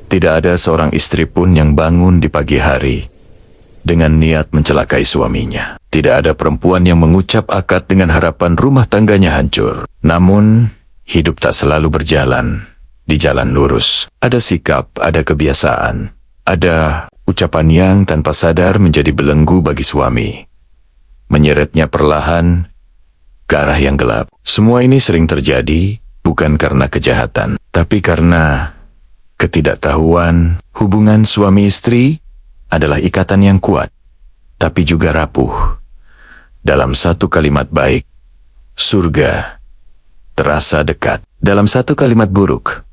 Tidak ada seorang istri pun yang bangun di pagi hari dengan niat mencelakai suaminya. Tidak ada perempuan yang mengucap akad dengan harapan rumah tangganya hancur. Namun, hidup tak selalu berjalan di jalan lurus. Ada sikap, ada kebiasaan, ada ucapan yang tanpa sadar menjadi belenggu bagi suami, menyeretnya perlahan ke arah yang gelap. Semua ini sering terjadi bukan karena kejahatan, tapi karena ketidaktahuan. Hubungan suami istri adalah ikatan yang kuat, tapi juga rapuh. Dalam satu kalimat baik, surga terasa dekat. Dalam satu kalimat buruk,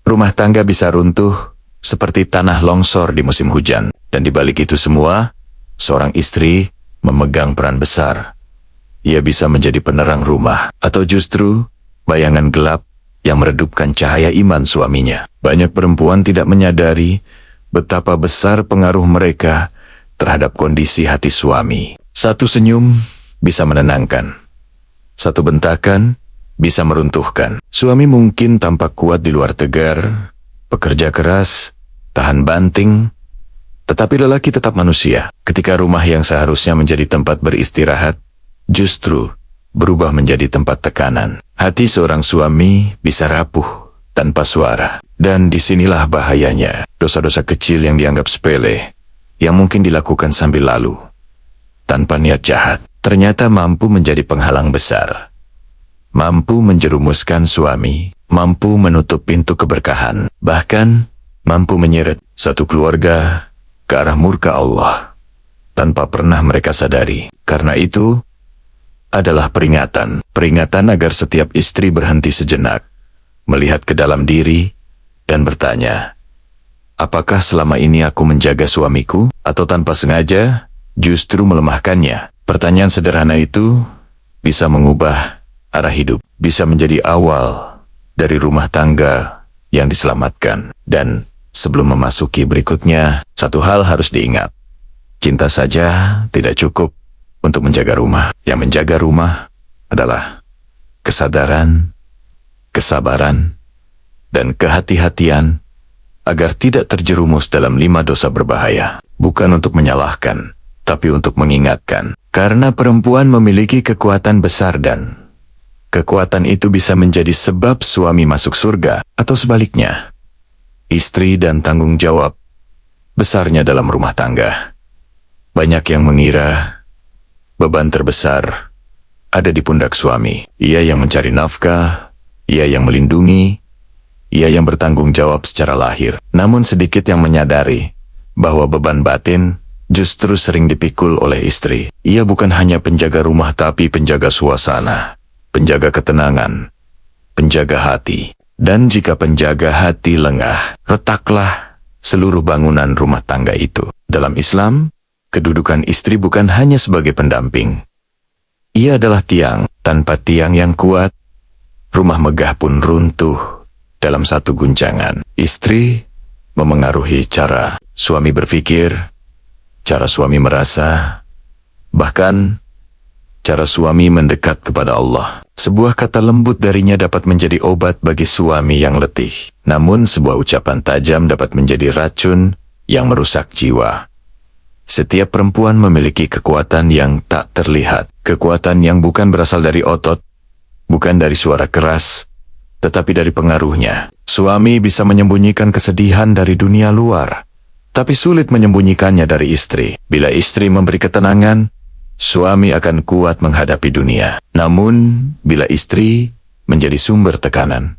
rumah tangga bisa runtuh seperti tanah longsor di musim hujan. Dan di balik itu semua, seorang istri memegang peran besar. Ia bisa menjadi penerang rumah, atau justru bayangan gelap yang meredupkan cahaya iman suaminya. Banyak perempuan tidak menyadari betapa besar pengaruh mereka terhadap kondisi hati suami. Satu senyum bisa menenangkan, satu bentakan bisa meruntuhkan. Suami mungkin tampak kuat di luar tegar, pekerja keras, tahan banting, tetapi lelaki tetap manusia. Ketika rumah yang seharusnya menjadi tempat beristirahat, justru berubah menjadi tempat tekanan. Hati seorang suami bisa rapuh tanpa suara. Dan disinilah bahayanya. Dosa-dosa kecil yang dianggap sepele, yang mungkin dilakukan sambil lalu, tanpa niat jahat, ternyata mampu menjadi penghalang besar. Mampu menjerumuskan suami, mampu menutup pintu keberkahan, bahkan mampu menyeret satu keluarga ke arah murka Allah, tanpa pernah mereka sadari. Karena itu, adalah peringatan agar setiap istri berhenti sejenak, melihat ke dalam diri, dan bertanya, apakah selama ini aku menjaga suamiku, atau tanpa sengaja, justru melemahkannya? Pertanyaan sederhana itu bisa mengubah arah hidup, bisa menjadi awal dari rumah tangga yang diselamatkan. Dan sebelum memasuki berikutnya, satu hal harus diingat. Cinta saja tidak cukup untuk menjaga rumah. Yang menjaga rumah adalah kesadaran, kesabaran, dan kehati-hatian agar tidak terjerumus dalam 5 dosa berbahaya. Bukan untuk menyalahkan, tapi untuk mengingatkan. Karena perempuan memiliki kekuatan besar dan kekuatan itu bisa menjadi sebab suami masuk surga, atau sebaliknya. Istri dan tanggung jawab besarnya dalam rumah tangga. Banyak yang mengira beban terbesar ada di pundak suami. Ia yang mencari nafkah, ia yang melindungi, ia yang bertanggung jawab secara lahir. Namun sedikit yang menyadari bahwa beban batin justru sering dipikul oleh istri. Ia bukan hanya penjaga rumah tapi penjaga suasana, penjaga ketenangan, penjaga hati. Dan jika penjaga hati lengah, retaklah seluruh bangunan rumah tangga itu. Dalam Islam, kedudukan istri bukan hanya sebagai pendamping. Ia adalah tiang. Tanpa tiang yang kuat, rumah megah pun runtuh dalam satu guncangan. Istri memengaruhi cara suami berpikir, cara suami merasa, bahkan cara suami mendekat kepada Allah. Sebuah kata lembut darinya dapat menjadi obat bagi suami yang letih. Namun sebuah ucapan tajam dapat menjadi racun yang merusak jiwa. Setiap perempuan memiliki kekuatan yang tak terlihat. Kekuatan yang bukan berasal dari otot, bukan dari suara keras, tetapi dari pengaruhnya. Suami bisa menyembunyikan kesedihan dari dunia luar, tapi sulit menyembunyikannya dari istri. Bila istri memberi ketenangan, suami akan kuat menghadapi dunia. Namun, bila istri menjadi sumber tekanan,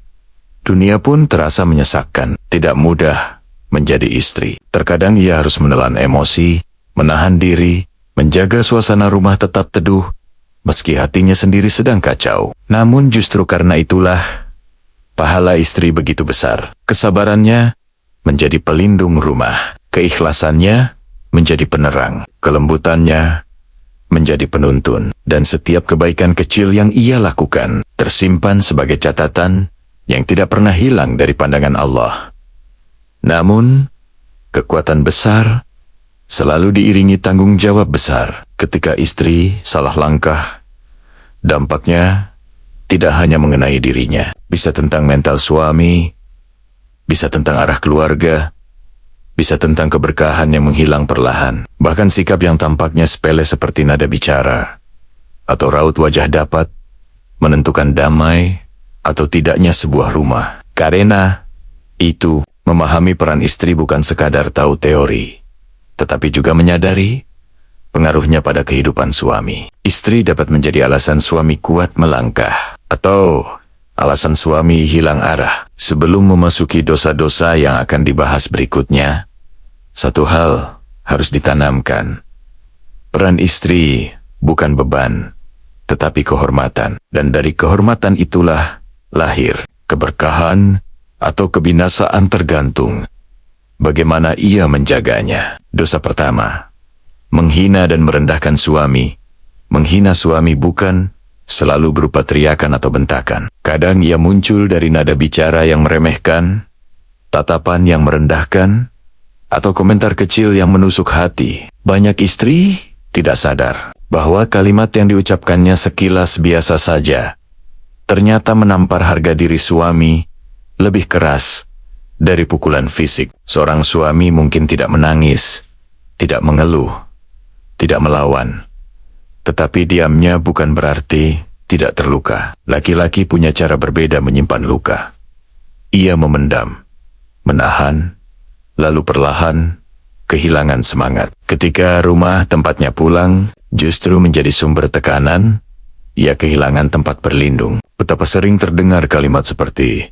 dunia pun terasa menyesakkan. Tidak mudah menjadi istri. Terkadang ia harus menelan emosi, menahan diri, menjaga suasana rumah tetap teduh, meski hatinya sendiri sedang kacau. Namun justru karena itulah, pahala istri begitu besar. Kesabarannya menjadi pelindung rumah. Keikhlasannya menjadi penerang. Kelembutannya menjadi penuntun. Dan setiap kebaikan kecil yang ia lakukan tersimpan sebagai catatan yang tidak pernah hilang dari pandangan Allah. Namun, kekuatan besar selalu diiringi tanggung jawab besar. Ketika istri salah langkah, dampaknya tidak hanya mengenai dirinya, bisa tentang mental suami, bisa tentang arah keluarga, bisa tentang keberkahan yang menghilang perlahan. Bahkan sikap yang tampaknya sepele seperti nada bicara atau raut wajah dapat menentukan damai atau tidaknya sebuah rumah. Karena itu, memahami peran istri bukan sekadar tahu teori, tetapi juga menyadari pengaruhnya pada kehidupan suami. Istri dapat menjadi alasan suami kuat melangkah, atau alasan suami hilang arah. Sebelum memasuki dosa-dosa yang akan dibahas berikutnya, satu hal harus ditanamkan. Peran istri bukan beban, tetapi kehormatan. Dan dari kehormatan itulah lahir keberkahan atau kebinasaan, tergantung bagaimana ia menjaganya. Dosa pertama, menghina dan merendahkan suami. Menghina suami bukan selalu berupa teriakan atau bentakan. Kadang ia muncul dari nada bicara yang meremehkan, tatapan yang merendahkan, atau komentar kecil yang menusuk hati. Banyak istri tidak sadar bahwa kalimat yang diucapkannya sekilas biasa saja ternyata menampar harga diri suami lebih keras dari pukulan fisik. Seorang suami mungkin tidak menangis, tidak mengeluh, tidak melawan. Tetapi diamnya bukan berarti tidak terluka. Laki-laki punya cara berbeda menyimpan luka. Ia memendam, menahan, lalu perlahan kehilangan semangat. Ketika rumah tempatnya pulang justru menjadi sumber tekanan, ia kehilangan tempat berlindung. Betapa sering terdengar kalimat seperti,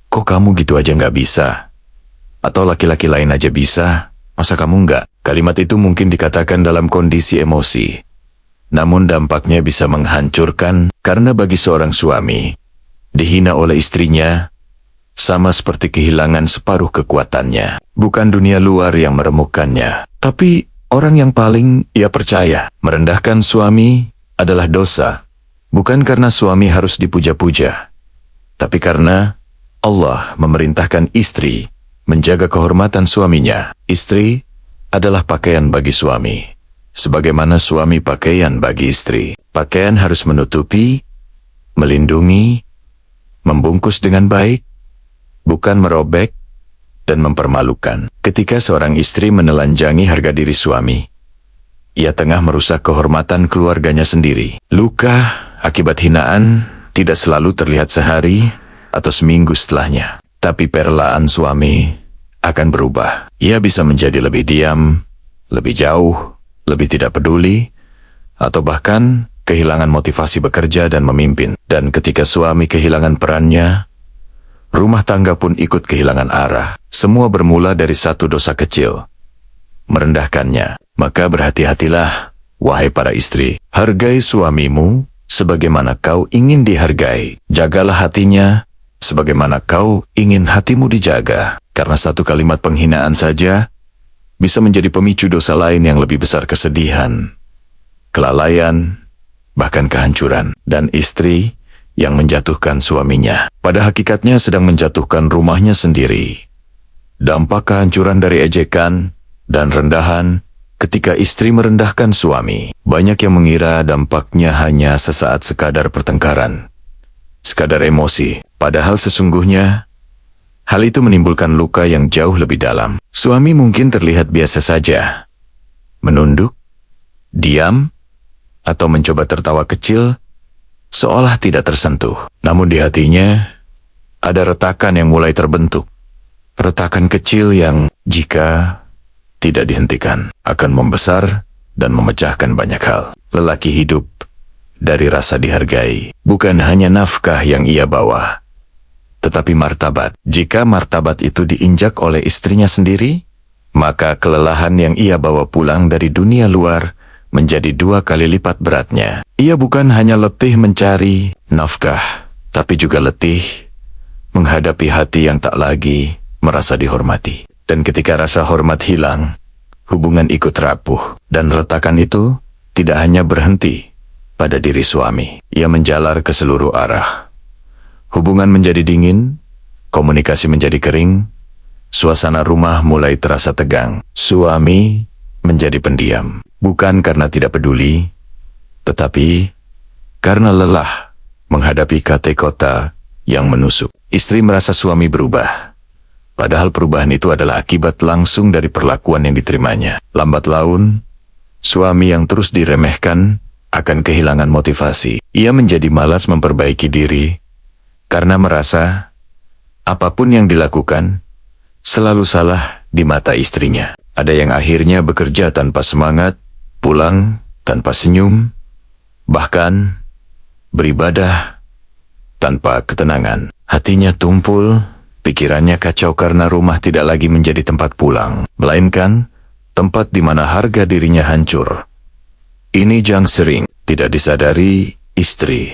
"Kok kamu gitu aja nggak bisa?" Atau "Laki-laki lain aja bisa, masa kamu nggak?" Kalimat itu mungkin dikatakan dalam kondisi emosi, namun dampaknya bisa menghancurkan. Karena bagi seorang suami, dihina oleh istrinya sama seperti kehilangan separuh kekuatannya. Bukan dunia luar yang meremukkannya, tapi orang yang paling ia percaya. Merendahkan suami adalah dosa, bukan karena suami harus dipuja-puja, tapi karena Allah memerintahkan istri menjaga kehormatan suaminya. Istri adalah pakaian bagi suami, sebagaimana suami pakaian bagi istri. Pakaian harus menutupi, melindungi, membungkus dengan baik, bukan merobek dan mempermalukan. Ketika seorang istri menelanjangi harga diri suami, ia tengah merusak kehormatan keluarganya sendiri. Luka akibat hinaan tidak selalu terlihat sehari atau seminggu setelahnya, tapi perlahan suami akan berubah. Ia bisa menjadi lebih diam, lebih jauh, lebih tidak peduli, atau bahkan kehilangan motivasi bekerja dan memimpin. Dan ketika suami kehilangan perannya, rumah tangga pun ikut kehilangan arah. Semua bermula dari satu dosa kecil, merendahkannya. Maka berhati-hatilah, wahai para istri. Hargai suamimu sebagaimana kau ingin dihargai. Jagalah hatinya sebagaimana kau ingin hatimu dijaga. Karena satu kalimat penghinaan saja bisa menjadi pemicu dosa lain yang lebih besar: kesedihan, kelalaian, bahkan kehancuran. Dan istri yang menjatuhkan suaminya, pada hakikatnya sedang menjatuhkan rumahnya sendiri. Dampak kehancuran dari ejekan dan rendahan ketika istri merendahkan suami. Banyak yang mengira dampaknya hanya sesaat, sekadar pertengkaran, sekadar emosi. Padahal sesungguhnya hal itu menimbulkan luka yang jauh lebih dalam. Suami mungkin terlihat biasa saja, menunduk, diam, atau mencoba tertawa kecil, seolah tidak tersentuh. Namun di hatinya ada retakan yang mulai terbentuk. Retakan kecil yang jika tidak dihentikan akan membesar dan memecahkan banyak hal. Lelaki hidup dari rasa dihargai. Bukan hanya nafkah yang ia bawa, tetapi martabat. Jika martabat itu diinjak oleh istrinya sendiri, maka kelelahan yang ia bawa pulang dari dunia luar menjadi 2 kali lipat beratnya. Ia bukan hanya letih mencari nafkah, tapi juga letih menghadapi hati yang tak lagi merasa dihormati. Dan ketika rasa hormat hilang, hubungan ikut rapuh. Dan retakan itu tidak hanya berhenti pada diri suami. Ia menjalar ke seluruh arah. Hubungan menjadi dingin, komunikasi menjadi kering, suasana rumah mulai terasa tegang. Suami menjadi pendiam, bukan karena tidak peduli, tetapi karena lelah menghadapi kata-kata yang menusuk. Istri merasa suami berubah, Padahal perubahan itu adalah akibat langsung dari perlakuan yang diterimanya. Lambat laun, suami yang terus diremehkan akan kehilangan motivasi. Ia menjadi malas memperbaiki diri karena merasa apapun yang dilakukan selalu salah di mata istrinya. Ada yang akhirnya bekerja tanpa semangat, pulang tanpa senyum, bahkan beribadah tanpa ketenangan. Hatinya tumpul, pikirannya kacau karena rumah tidak lagi menjadi tempat pulang, melainkan tempat di mana harga dirinya hancur. Ini yang sering tidak disadari istri.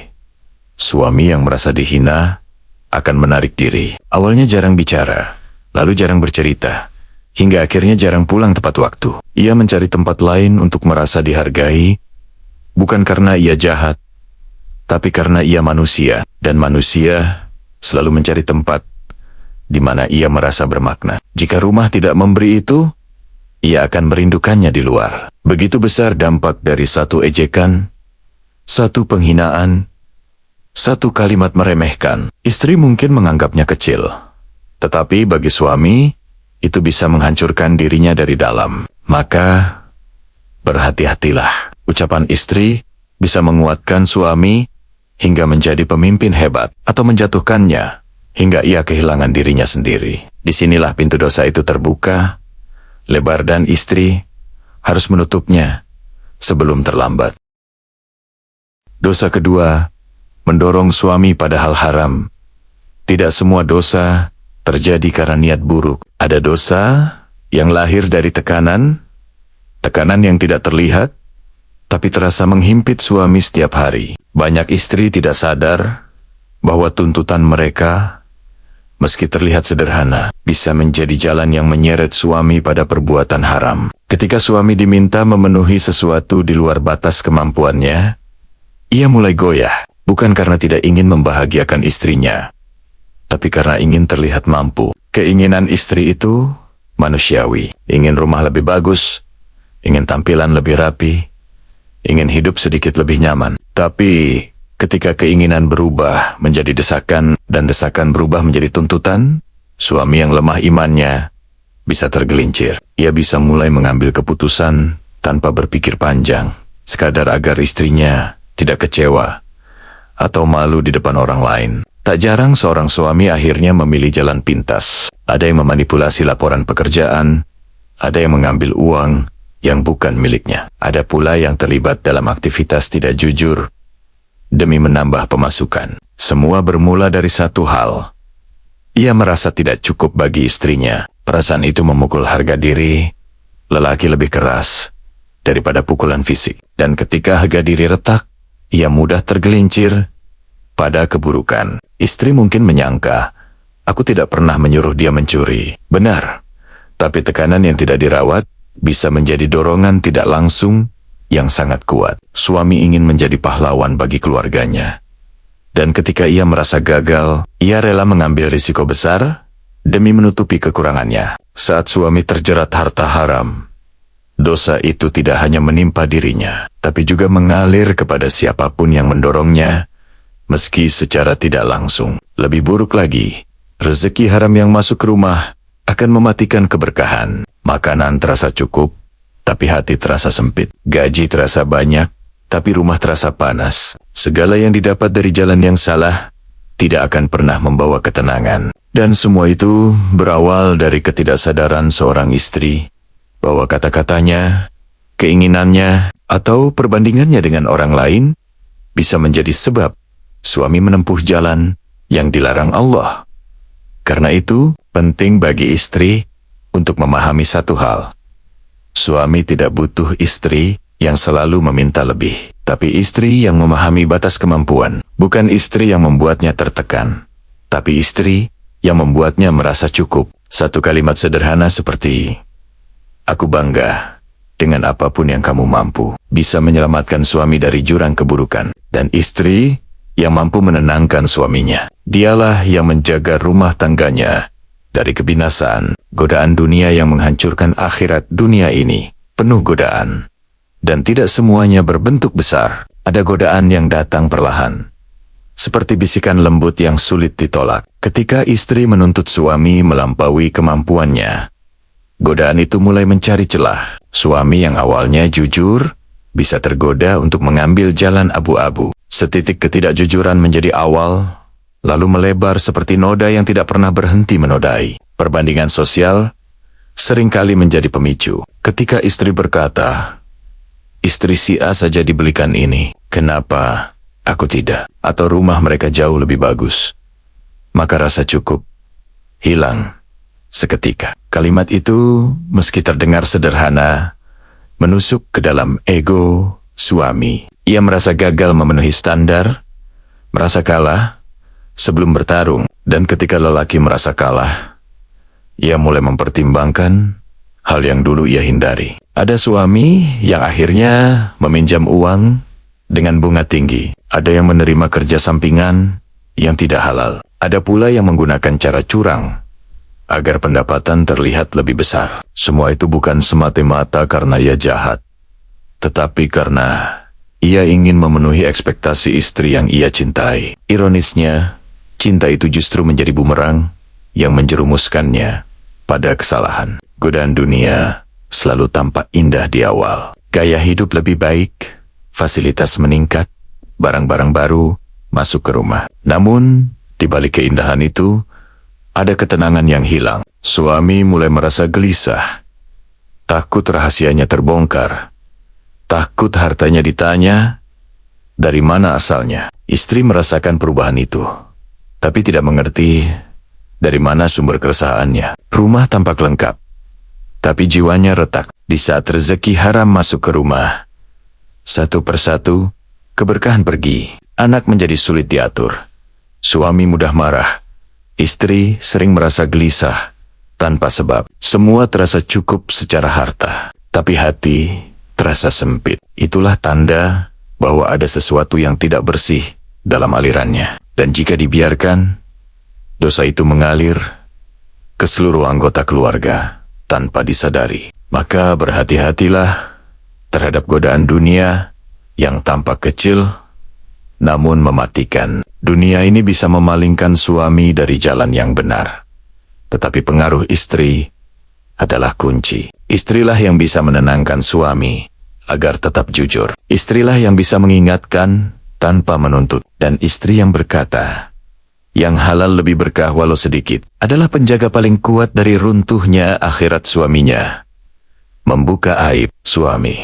Suami yang merasa dihina akan menarik diri. Awalnya jarang bicara, lalu jarang bercerita, hingga akhirnya jarang pulang tepat waktu. Ia mencari tempat lain untuk merasa dihargai, bukan karena ia jahat, tapi karena ia manusia, dan manusia selalu mencari tempat di mana ia merasa bermakna. Jika rumah tidak memberi itu, ia akan merindukannya di luar. Begitu besar dampak dari satu ejekan, satu penghinaan, satu kalimat meremehkan. Istri mungkin menganggapnya kecil, tetapi bagi suami, itu bisa menghancurkan dirinya dari dalam. Maka, berhati-hatilah. Ucapan istri bisa menguatkan suami hingga menjadi pemimpin hebat, atau menjatuhkannya hingga ia kehilangan dirinya sendiri. Disinilah pintu dosa itu terbuka, lebar, dan istri harus menutupnya sebelum terlambat. Dosa kedua, mendorong suami pada hal haram. Tidak semua dosa terjadi karena niat buruk. Ada dosa yang lahir dari tekanan yang tidak terlihat, tapi terasa menghimpit suami setiap hari. Banyak istri tidak sadar bahwa tuntutan mereka, meski terlihat sederhana, bisa menjadi jalan yang menyeret suami pada perbuatan haram. Ketika suami diminta memenuhi sesuatu di luar batas kemampuannya, ia mulai goyah, bukan karena tidak ingin membahagiakan istrinya, tapi karena ingin terlihat mampu. Keinginan istri itu manusiawi, ingin rumah lebih bagus, ingin tampilan lebih rapi, ingin hidup sedikit lebih nyaman. Tapi ketika keinginan berubah menjadi desakan dan desakan berubah menjadi tuntutan, suami yang lemah imannya bisa tergelincir. Ia bisa mulai mengambil keputusan tanpa berpikir panjang, sekadar agar istrinya tidak kecewa atau malu di depan orang lain. Tak jarang seorang suami akhirnya memilih jalan pintas. Ada yang memanipulasi laporan pekerjaan, ada yang mengambil uang yang bukan miliknya. Ada pula yang terlibat dalam aktivitas tidak jujur demi menambah pemasukan. Semua bermula dari satu hal. Ia merasa tidak cukup bagi istrinya. Perasaan itu memukul harga diri. Lelaki lebih keras daripada pukulan fisik. Dan ketika harga diri retak, ia mudah tergelincir pada keburukan. Istri mungkin menyangka, aku tidak pernah menyuruh dia mencuri. Benar, tapi tekanan yang tidak dirawat bisa menjadi dorongan tidak langsung yang sangat kuat. Suami ingin menjadi pahlawan bagi keluarganya. Dan ketika ia merasa gagal, ia rela mengambil risiko besar demi menutupi kekurangannya. Saat suami terjerat harta haram, dosa itu tidak hanya menimpa dirinya, tapi juga mengalir kepada siapapun yang mendorongnya, meski secara tidak langsung. Lebih buruk lagi, rezeki haram yang masuk ke rumah akan mematikan keberkahan. Makanan terasa cukup, tapi hati terasa sempit. Gaji terasa banyak, tapi rumah terasa panas. Segala yang didapat dari jalan yang salah tidak akan pernah membawa ketenangan. Dan semua itu berawal dari ketidaksadaran seorang istri bahwa kata-katanya, keinginannya, atau perbandingannya dengan orang lain bisa menjadi sebab suami menempuh jalan yang dilarang Allah. Karena itu, penting bagi istri untuk memahami satu hal. Suami tidak butuh istri yang selalu meminta lebih, tapi istri yang memahami batas kemampuan. Bukan istri yang membuatnya tertekan, tapi istri yang membuatnya merasa cukup. Satu kalimat sederhana seperti, "Aku bangga dengan apapun yang kamu mampu," bisa menyelamatkan suami dari jurang keburukan. Dan istri yang mampu menenangkan suaminya, dialah yang menjaga rumah tangganya dari kebinasaan. Godaan dunia yang menghancurkan akhirat dunia ini penuh godaan. Dan tidak semuanya berbentuk besar. Ada godaan yang datang perlahan, seperti bisikan lembut yang sulit ditolak. Ketika istri menuntut suami melampaui kemampuannya, godaan itu mulai mencari celah. Suami yang awalnya jujur bisa tergoda untuk mengambil jalan abu-abu. Setitik ketidakjujuran menjadi awal, lalu melebar seperti noda yang tidak pernah berhenti menodai. Perbandingan sosial seringkali menjadi pemicu. Ketika istri berkata, "Istri si A saja dibelikan ini, kenapa aku tidak?" Atau rumah mereka jauh lebih bagus. Maka rasa cukup hilang seketika. Kalimat itu, meski terdengar sederhana, menusuk ke dalam ego suami. Ia merasa gagal memenuhi standar, merasa kalah sebelum bertarung, dan ketika lelaki merasa kalah, ia mulai mempertimbangkan hal yang dulu ia hindari. Ada suami yang akhirnya meminjam uang dengan bunga tinggi. Ada yang menerima kerja sampingan yang tidak halal. Ada pula yang menggunakan cara curang agar pendapatan terlihat lebih besar. Semua itu bukan semata-mata karena ia jahat, tetapi karena ia ingin memenuhi ekspektasi istri yang ia cintai. Ironisnya, cinta itu justru menjadi bumerang yang menjerumuskannya pada kesalahan. Godaan dunia selalu tampak indah di awal. Gaya hidup lebih baik, fasilitas meningkat, barang-barang baru masuk ke rumah. Namun, di balik keindahan itu, ada ketenangan yang hilang. Suami mulai merasa gelisah, takut rahasianya terbongkar, takut hartanya ditanya dari mana asalnya. Istri merasakan perubahan itu, tapi tidak mengerti dari mana sumber keresahannya. Rumah tampak lengkap, tapi jiwanya retak. Di saat rezeki haram masuk ke rumah, satu persatu, keberkahan pergi. Anak menjadi sulit diatur. Suami mudah marah. Istri sering merasa gelisah tanpa sebab. Semua terasa cukup secara harta, tapi hati terasa sempit. Itulah tanda bahwa ada sesuatu yang tidak bersih dalam alirannya. Dan jika dibiarkan, dosa itu mengalir ke seluruh anggota keluarga tanpa disadari. Maka berhati-hatilah terhadap godaan dunia yang tampak kecil namun mematikan. Dunia ini bisa memalingkan suami dari jalan yang benar, tetapi pengaruh istri adalah kunci. Istrilah yang bisa menenangkan suami agar tetap jujur. Istrilah yang bisa mengingatkan tanpa menuntut. Dan istri yang berkata, yang halal lebih berkah walau sedikit, adalah penjaga paling kuat dari runtuhnya akhirat suaminya. Membuka aib suami.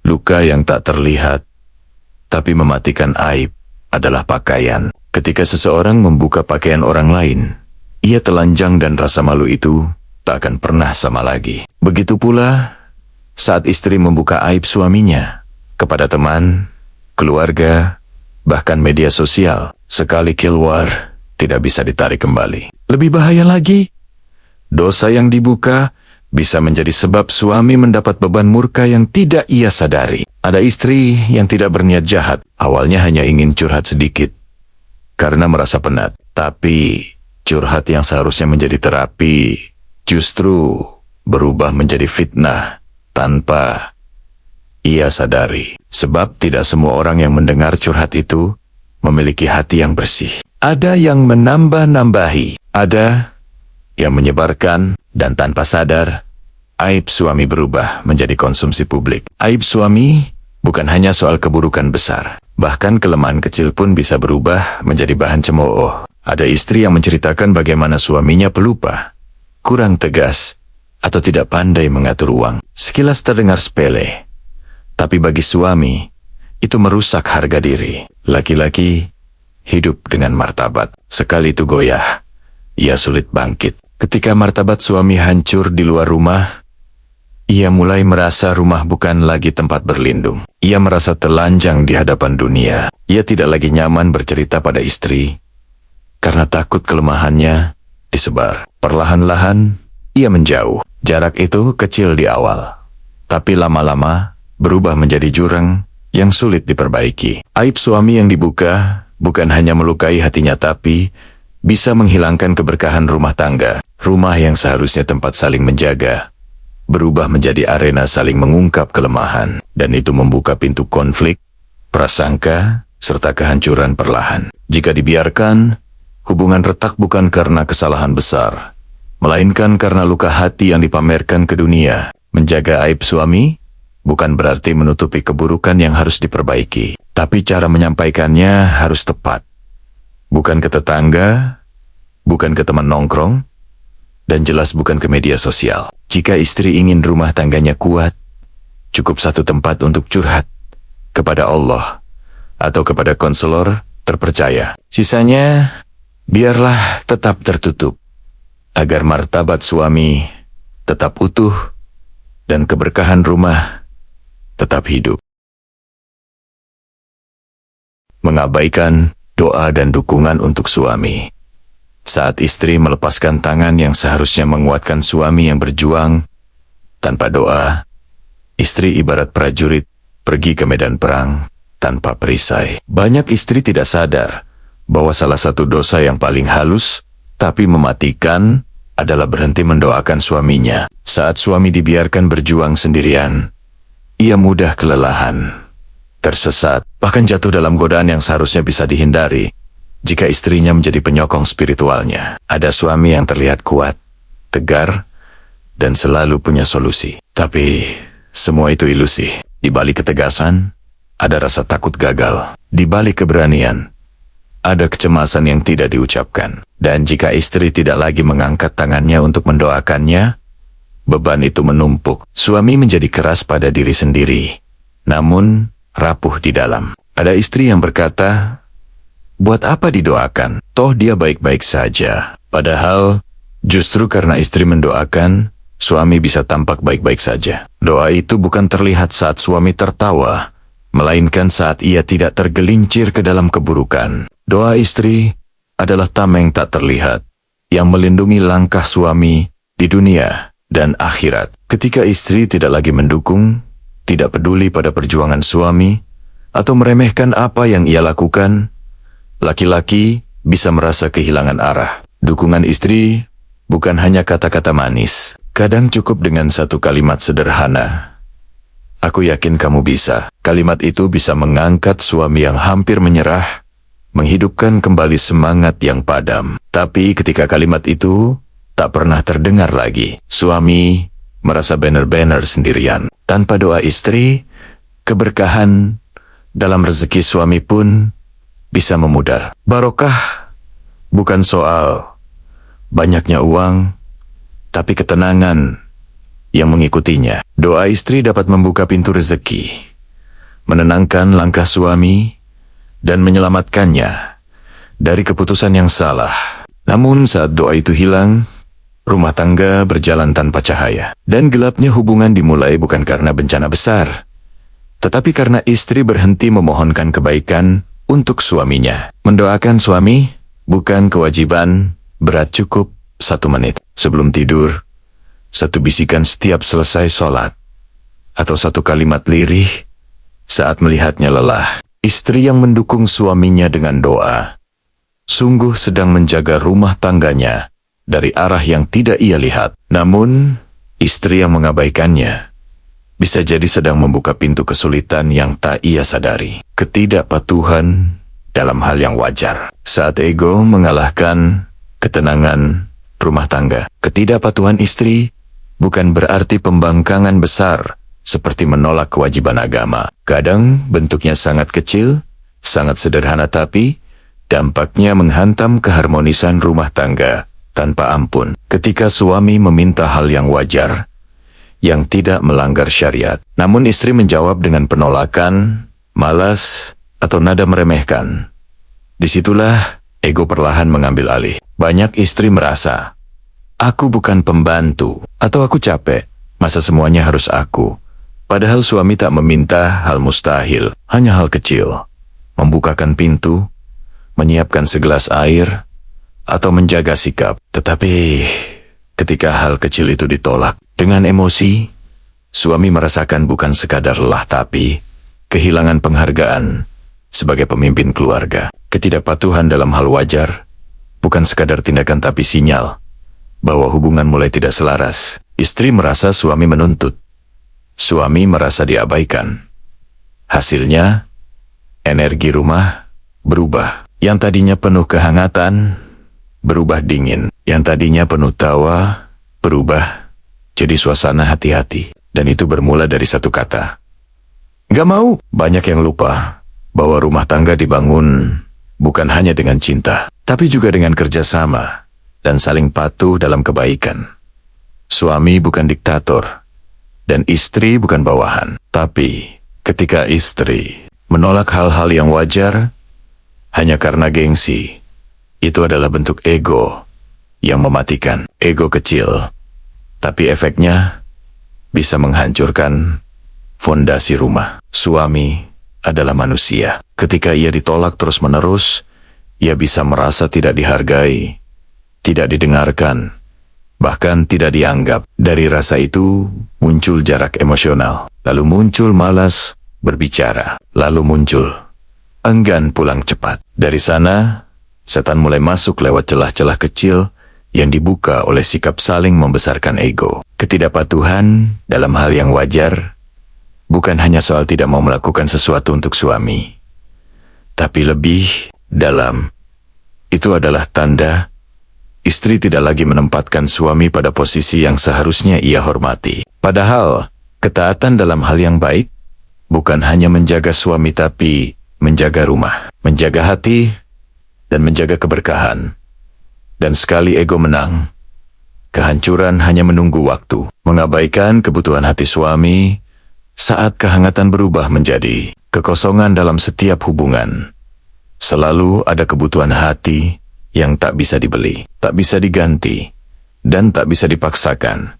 Luka yang tak terlihat, tapi mematikan aib adalah pakaian. Ketika seseorang membuka pakaian orang lain, ia telanjang dan rasa malu itu tak akan pernah sama lagi. Begitu pula saat istri membuka aib suaminya kepada teman, keluarga, bahkan media sosial. Sekali keluar, tidak bisa ditarik kembali. Lebih bahaya lagi, dosa yang dibuka bisa menjadi sebab suami mendapat beban murka yang tidak ia sadari. Ada istri yang tidak berniat jahat, awalnya hanya ingin curhat sedikit karena merasa penat. Tapi curhat yang seharusnya menjadi terapi justru berubah menjadi fitnah tanpa ia sadari. Sebab tidak semua orang yang mendengar curhat itu memiliki hati yang bersih. Ada yang menambah-nambahi, ada yang menyebarkan, dan tanpa sadar, aib suami berubah menjadi konsumsi publik. Aib suami bukan hanya soal keburukan besar, bahkan kelemahan kecil pun bisa berubah menjadi bahan cemooh. Ada istri yang menceritakan bagaimana suaminya pelupa, kurang tegas, atau tidak pandai mengatur uang. Sekilas terdengar sepele, tapi bagi suami, itu merusak harga diri. Laki-laki hidup dengan martabat. Sekali itu goyah, ia sulit bangkit. Ketika martabat suami hancur di luar rumah, ia mulai merasa rumah bukan lagi tempat berlindung. Ia merasa telanjang di hadapan dunia. Ia tidak lagi nyaman bercerita pada istri, karena takut kelemahannya disebar. Perlahan-lahan, ia menjauh. Jarak itu kecil di awal, tapi lama-lama berubah menjadi jurang yang sulit diperbaiki. Aib suami yang dibuka bukan hanya melukai hatinya, tapi bisa menghilangkan keberkahan rumah tangga. Rumah yang seharusnya tempat saling menjaga berubah menjadi arena saling mengungkap kelemahan, dan itu membuka pintu konflik, prasangka, serta kehancuran perlahan. Jika dibiarkan, Hubungan retak bukan karena kesalahan besar, melainkan karena luka hati yang dipamerkan ke dunia. Menjaga aib suami bukan berarti menutupi keburukan yang harus diperbaiki, tapi cara menyampaikannya harus tepat. Bukan ke tetangga, bukan ke teman nongkrong, dan jelas bukan ke media sosial. Jika istri ingin rumah tangganya kuat, cukup satu tempat untuk curhat, kepada Allah, atau kepada konselor terpercaya. Sisanya, biarlah tetap tertutup, agar martabat suami tetap utuh, dan keberkahan rumah tetap hidup. Mengabaikan doa dan dukungan untuk suami. Saat istri melepaskan tangan yang seharusnya menguatkan suami yang berjuang, tanpa doa, istri ibarat prajurit pergi ke medan perang tanpa perisai. Banyak istri tidak sadar bahwa salah satu dosa yang paling halus tapi mematikan adalah berhenti mendoakan suaminya. Saat suami dibiarkan berjuang sendirian, ia mudah kelelahan, tersesat, bahkan jatuh dalam godaan yang seharusnya bisa dihindari jika istrinya menjadi penyokong spiritualnya. Ada suami yang terlihat kuat, tegar, dan selalu punya solusi. Tapi semua itu ilusi. Di balik ketegasan, ada rasa takut gagal. Di balik keberanian, ada kecemasan yang tidak diucapkan. Dan jika istri tidak lagi mengangkat tangannya untuk mendoakannya, beban itu menumpuk. Suami menjadi keras pada diri sendiri, namun rapuh di dalam. Ada istri yang berkata, "Buat apa didoakan? Toh dia baik-baik saja." Padahal, justru karena istri mendoakan, suami bisa tampak baik-baik saja. Doa itu bukan terlihat saat suami tertawa, melainkan saat ia tidak tergelincir ke dalam keburukan. Doa istri adalah tameng tak terlihat, yang melindungi langkah suami di dunia dan akhirat. Ketika istri tidak lagi mendukung, tidak peduli pada perjuangan suami, atau meremehkan apa yang ia lakukan, laki-laki bisa merasa kehilangan arah. Dukungan istri bukan hanya kata-kata manis. Kadang cukup dengan satu kalimat sederhana. "Aku yakin kamu bisa." Kalimat itu bisa mengangkat suami yang hampir menyerah, menghidupkan kembali semangat yang padam. Tapi ketika kalimat itu tak pernah terdengar lagi, suami merasa benar-benar sendirian. Tanpa doa istri, keberkahan dalam rezeki suami pun bisa memudar. Barokah bukan soal banyaknya uang, tapi ketenangan yang mengikutinya. Doa istri dapat membuka pintu rezeki, menenangkan langkah suami, dan menyelamatkannya dari keputusan yang salah. Namun saat doa itu hilang, rumah tangga berjalan tanpa cahaya. Dan gelapnya hubungan dimulai bukan karena bencana besar, tetapi karena istri berhenti memohonkan kebaikan untuk suaminya. Mendoakan suami bukan kewajiban berat, cukup 1 menit sebelum tidur, 1 bisikan setiap selesai sholat, atau 1 kalimat lirih saat melihatnya lelah. Istri yang mendukung suaminya dengan doa sungguh sedang menjaga rumah tangganya dari arah yang tidak ia lihat. Namun, istri yang mengabaikannya bisa jadi sedang membuka pintu kesulitan yang tak ia sadari. Ketidakpatuhan dalam hal yang wajar. Saat ego mengalahkan ketenangan rumah tangga. Ketidakpatuhan istri bukan berarti pembangkangan besar seperti menolak kewajiban agama. Kadang bentuknya sangat kecil, sangat sederhana, tapi dampaknya menghantam keharmonisan rumah tangga tanpa ampun. Ketika suami meminta hal yang wajar, yang tidak melanggar syariat, namun istri menjawab dengan penolakan, malas, atau nada meremehkan, disitulah ego perlahan mengambil alih. Banyak istri merasa, "Aku bukan pembantu," atau "Aku capek, masa semuanya harus aku." Padahal suami tak meminta hal mustahil, hanya hal kecil. Membukakan pintu, menyiapkan segelas air, atau menjaga sikap. Tetapi ketika hal kecil itu ditolak dengan emosi, suami merasakan bukan sekadar lelah tapi kehilangan penghargaan sebagai pemimpin keluarga. Ketidakpatuhan dalam hal wajar bukan sekadar tindakan tapi sinyal bahwa hubungan mulai tidak selaras. Istri merasa suami menuntut, suami merasa diabaikan. Hasilnya, energi rumah berubah. Yang tadinya penuh kehangatan berubah dingin. Yang tadinya penuh tawa, berubah jadi suasana hati-hati. Dan itu bermula dari satu kata. Gak mau. Banyak yang lupa bahwa rumah tangga dibangun bukan hanya dengan cinta, tapi juga dengan kerjasama dan saling patuh dalam kebaikan. Suami bukan diktator, dan istri bukan bawahan. Tapi ketika istri menolak hal-hal yang wajar hanya karena gengsi, itu adalah bentuk ego yang mematikan. Ego kecil, tapi efeknya bisa menghancurkan fondasi rumah. Suami adalah manusia. Ketika ia ditolak terus-menerus, ia bisa merasa tidak dihargai, tidak didengarkan, bahkan tidak dianggap. Dari rasa itu muncul jarak emosional, lalu muncul malas berbicara, lalu muncul enggan pulang cepat. Dari sana, setan mulai masuk lewat celah-celah kecil yang dibuka oleh sikap saling membesarkan ego. Ketidakpatuhan dalam hal yang wajar bukan hanya soal tidak mau melakukan sesuatu untuk suami, tapi lebih dalam. Itu adalah tanda istri tidak lagi menempatkan suami pada posisi yang seharusnya ia hormati. Padahal, ketaatan dalam hal yang baik bukan hanya menjaga suami tapi menjaga rumah, menjaga hati, dan menjaga keberkahan. Dan sekali ego menang, kehancuran hanya menunggu waktu. Mengabaikan kebutuhan hati suami saat kehangatan berubah menjadi kekosongan dalam setiap hubungan. Selalu ada kebutuhan hati yang tak bisa dibeli, tak bisa diganti, dan tak bisa dipaksakan.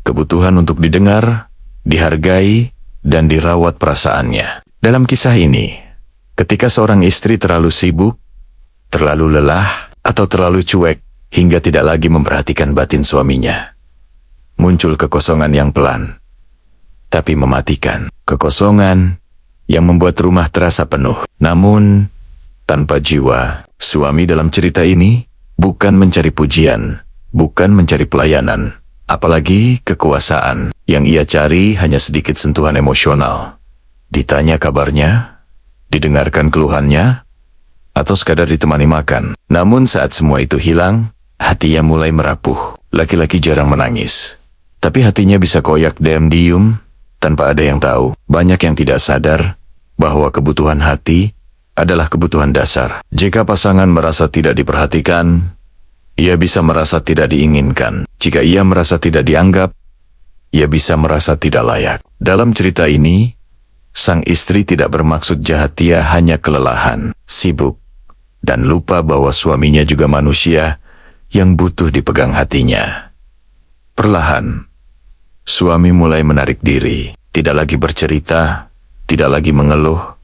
Kebutuhan untuk didengar, dihargai, dan dirawat perasaannya. Dalam kisah ini, ketika seorang istri terlalu sibuk, terlalu lelah, atau terlalu cuek, hingga tidak lagi memperhatikan batin suaminya, muncul kekosongan yang pelan, tapi mematikan. Kekosongan yang membuat rumah terasa penuh, namun tanpa jiwa. Suami dalam cerita ini bukan mencari pujian, bukan mencari pelayanan, apalagi kekuasaan. Yang ia cari hanya sedikit sentuhan emosional. Ditanya kabarnya, didengarkan keluhannya, atau sekadar ditemani makan. Namun saat semua itu hilang, hatinya mulai merapuh. Laki-laki jarang menangis, tapi hatinya bisa koyak diam-diam tanpa ada yang tahu. Banyak yang tidak sadar bahwa kebutuhan hati adalah kebutuhan dasar. Jika pasangan merasa tidak diperhatikan, ia bisa merasa tidak diinginkan. Jika ia merasa tidak dianggap, ia bisa merasa tidak layak. Dalam cerita ini, sang istri tidak bermaksud jahat, ia hanya kelelahan, sibuk, dan lupa bahwa suaminya juga manusia yang butuh dipegang hatinya. Perlahan, suami mulai menarik diri, tidak lagi bercerita, tidak lagi mengeluh,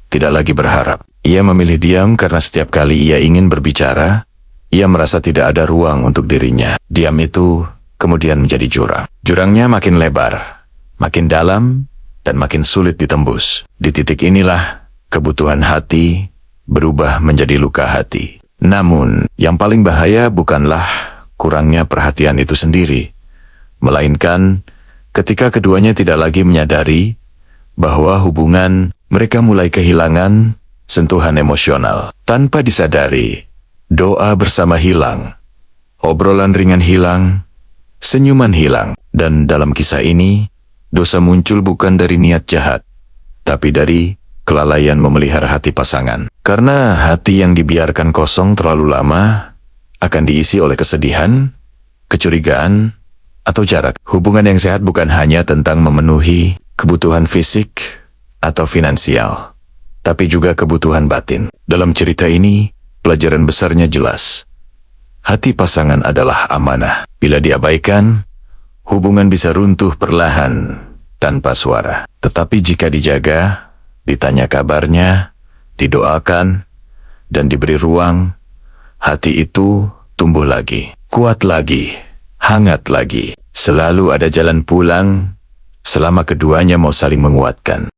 tidak lagi berharap. Ia memilih diam karena setiap kali ia ingin berbicara, ia merasa tidak ada ruang untuk dirinya. Diam itu kemudian menjadi jurang. Jurangnya makin lebar, makin dalam, dan makin sulit ditembus. Di titik inilah kebutuhan hati berubah menjadi luka hati. Namun, yang paling bahaya bukanlah kurangnya perhatian itu sendiri, melainkan ketika keduanya tidak lagi menyadari bahwa hubungan mereka mulai kehilangan sentuhan emosional. Tanpa disadari, doa bersama hilang, obrolan ringan hilang, senyuman hilang. Dan dalam kisah ini, dosa muncul bukan dari niat jahat, tapi dari kelalaian memelihara hati pasangan. Karena hati yang dibiarkan kosong terlalu lama akan diisi oleh kesedihan, kecurigaan, atau jarak. Hubungan yang sehat bukan hanya tentang memenuhi kebutuhan fisik atau finansial, tapi juga kebutuhan batin. Dalam cerita ini, pelajaran besarnya jelas. Hati pasangan adalah amanah. Bila diabaikan, hubungan bisa runtuh perlahan tanpa suara. Tetapi jika dijaga, ditanya kabarnya, didoakan, dan diberi ruang, hati itu tumbuh lagi, kuat lagi, hangat lagi. Selalu ada jalan pulang selama keduanya mau saling menguatkan.